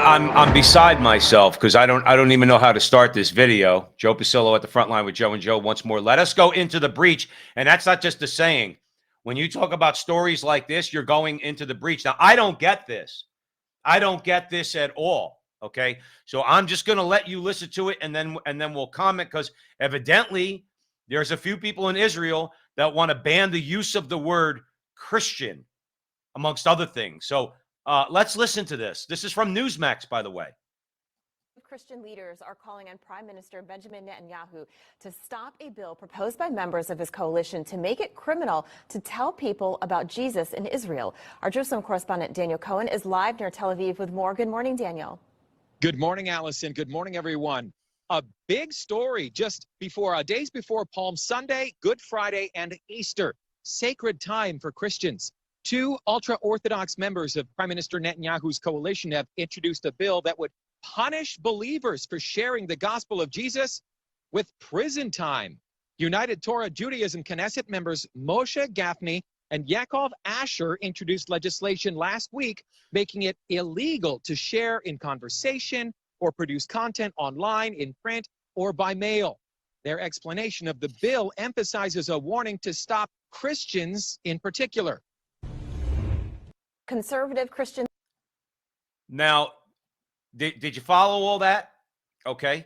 I'm beside myself because I don't even know how to start this video. Joe Pasillo at the front line with Joe and Joe once more. Let us go into the breach, and that's not just a saying. When you talk about stories like this, you're going into the breach. Now, I don't get this. I don't get this at all. Okay, so I'm just going to let you listen to it, and then we'll comment because evidently there's a few people in Israel that want to ban the use of the word Christian, amongst other things. So let's listen to this. This is from Newsmax, by the way. Christian leaders are calling on Prime Minister Benjamin Netanyahu to stop a bill proposed by members of his coalition to make it criminal to tell people about Jesus in Israel. Our Jerusalem correspondent Daniel Cohen is live near Tel Aviv with more. Good morning, Daniel. Good morning, Allison. Good morning, everyone. A big story just before, days before Palm Sunday, Good Friday, and Easter. Sacred time for Christians. Two ultra-Orthodox members of Prime Minister Netanyahu's coalition have introduced a bill that would punish believers for sharing the gospel of Jesus with prison time. United Torah Judaism Knesset members Moshe Gafni and Yaakov Asher introduced legislation last week, making it illegal to share in conversation or produce content online, in print, or by mail. Their explanation of the bill emphasizes a warning to stop Christians in particular. Conservative Christian. Now, did you follow all that? Okay.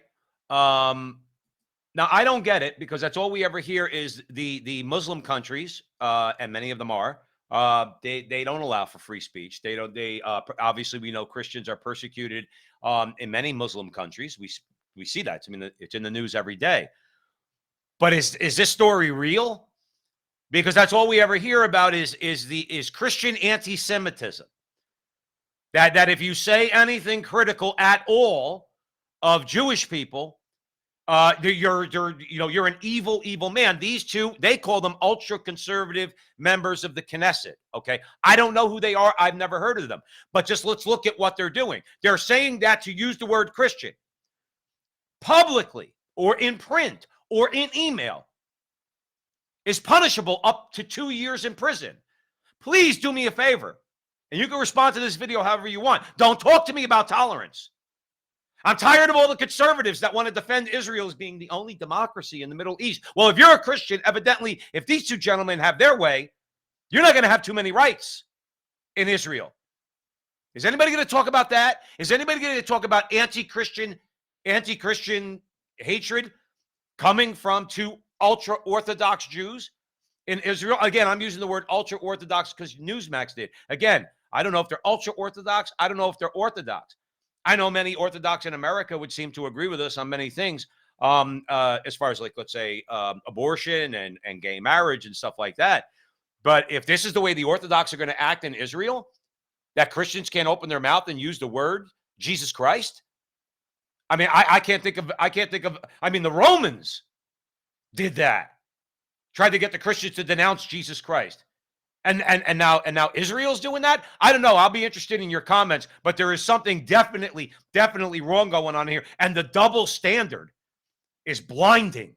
Now, I don't get it because that's all we ever hear is the Muslim countries, and many of them are, they don't allow for free speech. They obviously, we know Christians are persecuted in many Muslim countries. We see that. I mean, it's in the news every day. But is this story real? Because that's all we ever hear about is Christian anti-Semitism. That if you say anything critical at all of Jewish people, you're an evil man. These two, they call them ultra-conservative members of the Knesset. Okay, I don't know who they are. I've never heard of them. But just let's look at what they're doing. They're saying that to use the word Christian publicly or in print or in email is punishable up to 2 years in prison. Please do me a favor. And you can respond to this video however you want. Don't talk to me about tolerance. I'm tired of all the conservatives that want to defend Israel as being the only democracy in the Middle East. Well, if you're a Christian, evidently, if these two gentlemen have their way, you're not going to have too many rights in Israel. Is anybody going to talk about that? Is anybody going to talk about anti-Christian hatred coming from two ultra-Orthodox Jews in Israel? Again, I'm using the word ultra-Orthodox because Newsmax did. Again, I don't know if they're ultra-Orthodox. I don't know if they're Orthodox. I know many Orthodox in America would seem to agree with us on many things, as far as, like, let's say, abortion and gay marriage and stuff like that. But if this is the way the Orthodox are going to act in Israel, that Christians can't open their mouth and use the word Jesus Christ. I mean, I can't think of. I mean, the Romans did that. Tried to get the Christians to denounce Jesus Christ. And now Israel's doing that? I don't know. I'll be interested in your comments, but there is something definitely wrong going on here. And the double standard is blinding.